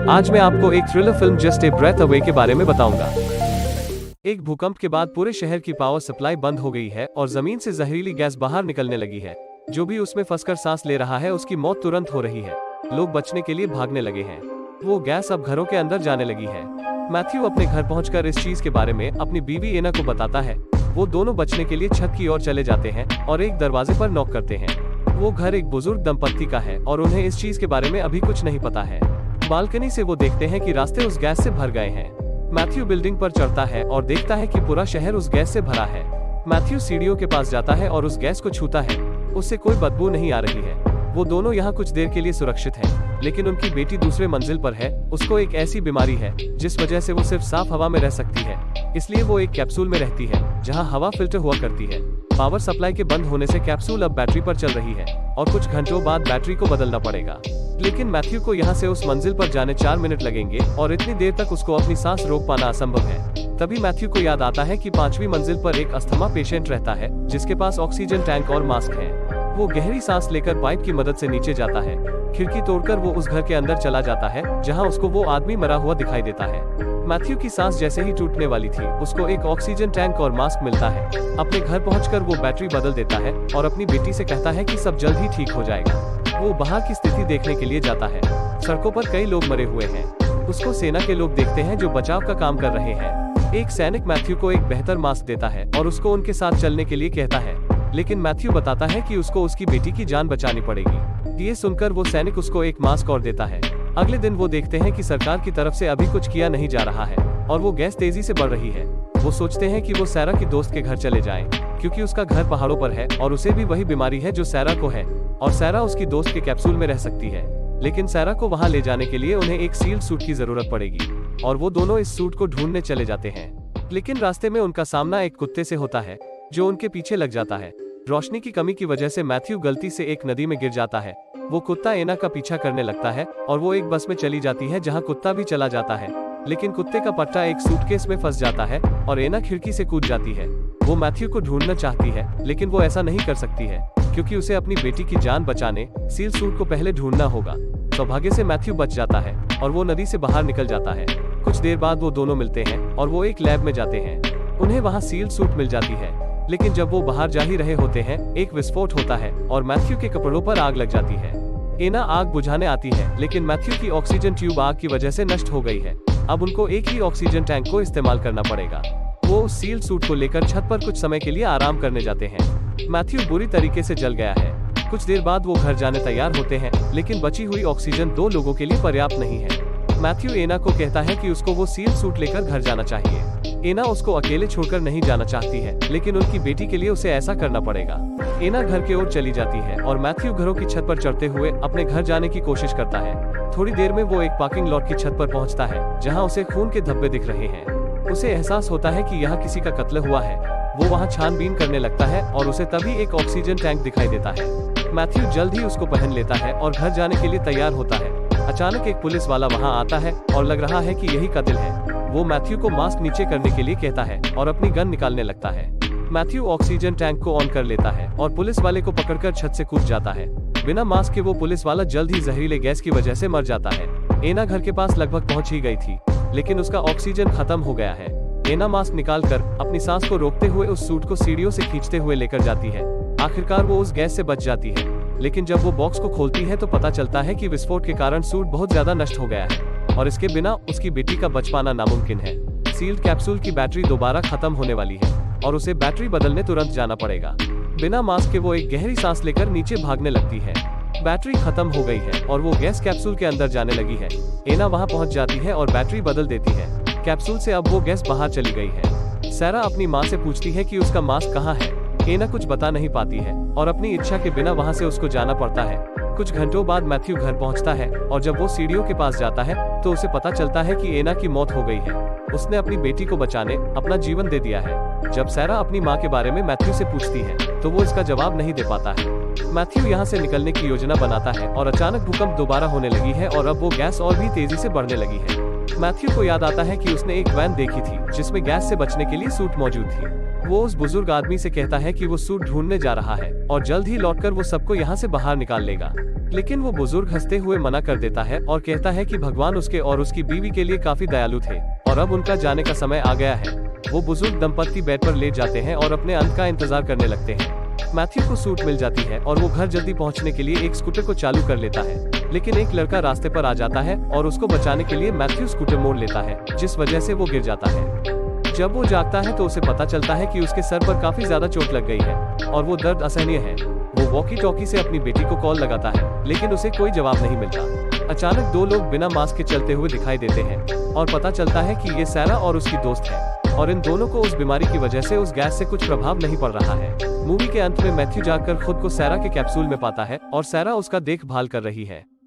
आज मैं आपको एक thriller film just a breath away के बारे में बताऊंगा। एक भूकंप के बाद पूरे शहर की पावर सप्लाई बंद हो गई है और जमीन से जहरीली गैस बाहर निकलने लगी है। जो भी उसमें फंसकर सांस ले रहा है उसकी मौत तुरंत हो रही है। लोग बचने के लिए भागने लगे हैं। वो गैस अब घरों के अंदर जाने लगी है। मैथ्यू अपने घर पहुंचकर इस चीज के बारे में अपनी बीवी एना को बताता है। वो दोनों बचने के लिए छत की ओर चले जाते हैं और एक दरवाजे पर नॉक करते हैं। वो घर एक बुजुर्ग दंपत्ति का है और उन्हें इस चीज के बारे में अभी कुछ नहीं पता है। बालकनी से वो देखते हैं कि रास्ते उस गैस से भर गए हैं। मैथ्यू बिल्डिंग पर चढ़ता है और देखता है कि पूरा शहर उस गैस से भरा है। मैथ्यू सीढ़ियों के पास जाता है और उस गैस को छूता है। उससे कोई बदबू नहीं आ रही है। वो दोनों यहाँ कुछ देर के लिए सुरक्षित हैं, लेकिन उनकी बेटी दूसरे मंजिल पर है। उसको एक ऐसी बीमारी है जिस वजह से वो सिर्फ साफ हवा में रह सकती है, इसलिए वो एक कैप्सूल में रहती है जहाँ हवा फिल्टर हुआ करती है। पावर सप्लाई के बंद होने से कैप्सूल अब बैटरी पर चल रही है और कुछ घंटों बाद बैटरी को बदलना पड़ेगा। लेकिन मैथ्यू को यहाँ से उस मंजिल पर जाने 4 मिनट लगेंगे और इतनी देर तक उसको अपनी सांस रोक पाना असंभव है। तभी मैथ्यू को याद आता है कि 5वीं मंजिल पर एक अस्थमा पेशेंट रहता है जिसके पास ऑक्सीजन टैंक और मास्क है। वो गहरी सांस लेकर पाइप की मदद से नीचे जाता है। खिड़की तोड़कर वो उस घर के अंदर चला जाता है जहाँ उसको वो आदमी मरा हुआ दिखाई देता है। मैथ्यू की सांस जैसे ही टूटने वाली थी उसको एक ऑक्सीजन टैंक और मास्क मिलता है। अपने घर पहुंचकर वो बैटरी बदल देता है और अपनी बेटी से कहता है कि सब जल्द ही ठीक हो जाएगा। वो बाहर की स्थिति देखने के लिए जाता है। सड़कों पर कई लोग मरे हुए हैं। उसको सेना के लोग देखते हैं जो बचाव का काम कर रहे हैं। एक सैनिक मैथ्यू को एक बेहतर मास्क देता है और उसको उनके साथ चलने के लिए कहता है, लेकिन मैथ्यू बताता है कि उसको उसकी बेटी की जान बचानी पड़ेगी। ये सुनकर वो सैनिक उसको एक मास्क और देता है। अगले दिन वो देखते हैं कि सरकार की तरफ से अभी कुछ किया नहीं जा रहा है और वो गैस तेजी से बढ़ रही है। वो सोचते हैं कि वो सैरा की दोस्त के घर चले जाएं, क्योंकि उसका घर पहाड़ों पर है और उसे भी वही बीमारी है जो सैरा को है और सैरा उसकी दोस्त के कैप्सूल में रह सकती है। लेकिन सैरा को वहाँ ले जाने के लिए उन्हें एक सील्ड सूट की जरूरत पड़ेगी और वो दोनों इस सूट को ढूंढने चले जाते हैं। लेकिन रास्ते में उनका सामना एक कुत्ते से होता है जो उनके पीछे लग जाता है। रोशनी की कमी की वजह से मैथ्यू गलती से एक नदी में गिर जाता है। वो कुत्ता एना का पीछा करने लगता है और वो एक बस में चली जाती है जहाँ कुत्ता भी चला जाता है। लेकिन कुत्ते का पट्टा एक सूटकेस में फंस जाता है और एना खिड़की से कूद जाती है। वो मैथ्यू को ढूंढना चाहती है, लेकिन वो ऐसा नहीं कर सकती है क्योंकि उसे अपनी बेटी की जान बचाने सील सूट को पहले ढूंढना होगा। सौभाग्य से मैथ्यू बच जाता है और वो नदी से बाहर निकल जाता है। कुछ देर बाद वो दोनों मिलते हैं और वो एक लैब में जाते हैं। उन्हें वहाँ सील सूट मिल जाती है, लेकिन जब वो बाहर जा ही रहे होते हैं एक विस्फोट होता है और मैथ्यू के कपड़ों पर आग लग जाती है। एना आग बुझाने आती है, लेकिन मैथ्यू की ऑक्सीजन ट्यूब आग की वजह से नष्ट हो गई है। अब उनको एक ही ऑक्सीजन टैंक को इस्तेमाल करना पड़ेगा। वो उस सील्ड सूट को लेकर छत पर कुछ समय के लिए आराम करने जाते हैं। मैथ्यू बुरी तरीके से जल गया है। कुछ देर बाद वो घर जाने तैयार होते हैं, लेकिन बची हुई ऑक्सीजन 2 लोगों के लिए पर्याप्त नहीं है। मैथ्यू एना को कहता है कि उसको वो सील्ड सूट लेकर घर जाना चाहिए। एना उसको अकेले छोड़कर नहीं जाना चाहती है, लेकिन उनकी बेटी के लिए उसे ऐसा करना पड़ेगा। एना घर की ओर चली जाती है और मैथ्यू घरों की छत पर चढ़ते हुए अपने घर जाने की कोशिश करता है। थोड़ी देर में वो एक पार्किंग लॉट की छत पर पहुंचता है जहां उसे खून के धब्बे दिख रहे हैं। उसे एहसास होता है कि यहाँ किसी का कत्ल हुआ है। वो वहाँ छानबीन करने लगता है और उसे तभी एक ऑक्सीजन टैंक दिखाई देता है। मैथ्यू जल्द ही उसको पहन लेता है और घर जाने के लिए तैयार होता है। अचानक एक पुलिस वाला वहाँ आता है और लग रहा है कि यही कत्ल है। वो मैथ्यू को मास्क नीचे करने के लिए कहता है और अपनी गन निकालने लगता है। मैथ्यू ऑक्सीजन टैंक को ऑन कर लेता है और पुलिस वाले को पकड़कर छत से कूद जाता है। बिना मास्क के वो पुलिस वाला जल्द ही जहरीले गैस की वजह से मर जाता है। एना घर के पास लगभग पहुंच ही गई थी, लेकिन उसका ऑक्सीजन खत्म हो गया है। एना मास्क निकालकर अपनी सांस को रोकते हुए उस सूट को सीढ़ियों से खींचते हुए लेकर जाती है। आखिरकार वो उस गैस से बच जाती है, लेकिन जब वो बॉक्स को खोलती है तो पता चलता है कि विस्फोट के कारण सूट बहुत ज्यादा नष्ट हो गया है और इसके बिना उसकी बेटी का बच पाना नामुमकिन है। सील्ड कैप्सूल की बैटरी दोबारा खत्म होने वाली है और उसे बैटरी बदलने तुरंत जाना पड़ेगा। बिना मास्क के वो एक गहरी सांस लेकर नीचे भागने लगती है। बैटरी खत्म हो गई है और वो गैस कैप्सूल के अंदर जाने लगी है। एना वहाँ पहुँच जाती है और बैटरी बदल देती है। कैप्सूल से अब वो गैस बाहर चली गई है। सैरा अपनी माँ से पूछती है कि उसका मास्क कहाँ है। एना कुछ बता नहीं पाती है और अपनी इच्छा के बिना वहाँ से उसको जाना पड़ता है। कुछ घंटों बाद मैथ्यू घर पहुँचता है और जब वो सीढ़ियों के पास जाता है तो उसे पता चलता है कि एना की मौत हो गई है। उसने अपनी बेटी को बचाने अपना जीवन दे दिया है। जब सैरा अपनी माँ के बारे में मैथ्यू से पूछती है तो वो इसका जवाब नहीं दे पाता है। मैथ्यू यहाँ से निकलने की योजना बनाता है और अचानक भूकंप दोबारा होने लगी है और अब वो गैस और भी तेजी से बढ़ने लगी है। मैथ्यू को याद आता है कि उसने एक वैन देखी थी जिसमें गैस से बचने के लिए सूट मौजूद थी। वो उस बुजुर्ग आदमी से कहता है कि वो सूट ढूंढने जा रहा है और जल्द ही लौटकर वो सबको यहाँ से बाहर निकाल लेगा। लेकिन वो बुजुर्ग हंसते हुए मना कर देता है और कहता है कि भगवान उसके और उसकी बीवी के लिए काफी दयालु थे और अब उनका जाने का समय आ गया है। वो बुजुर्ग दंपत्ति बेड पर लेट जाते हैं और अपने अंत का इंतजार करने लगते हैं। मैथ्यू को सूट मिल जाती है और वो घर जल्दी पहुंचने के लिए एक स्कूटर को चालू कर लेता है, लेकिन एक लड़का रास्ते पर आ जाता है और उसको बचाने के लिए मैथ्यू स्कूटर मोड़ लेता है, जिस वजह से वो गिर जाता है। जब वो जागता है तो उसे पता चलता है कि उसके सर पर काफी ज्यादा चोट लग गई है और वो दर्द असहनीय है। वो वॉकी टॉकी से अपनी बेटी को कॉल लगाता है, लेकिन उसे कोई जवाब नहीं मिलता। अचानक दो लोग बिना मास्क के चलते हुए दिखाई देते हैं और पता चलता है कि ये सैरा और उसकी दोस्त है और इन दोनों को उस बीमारी की वजह से उस गैस से कुछ प्रभाव नहीं पड़ रहा है। मूवी के अंत में मैथ्यू जाकर खुद को सैरा के कैप्सूल में पाता है और सैरा उसका देखभाल कर रही है।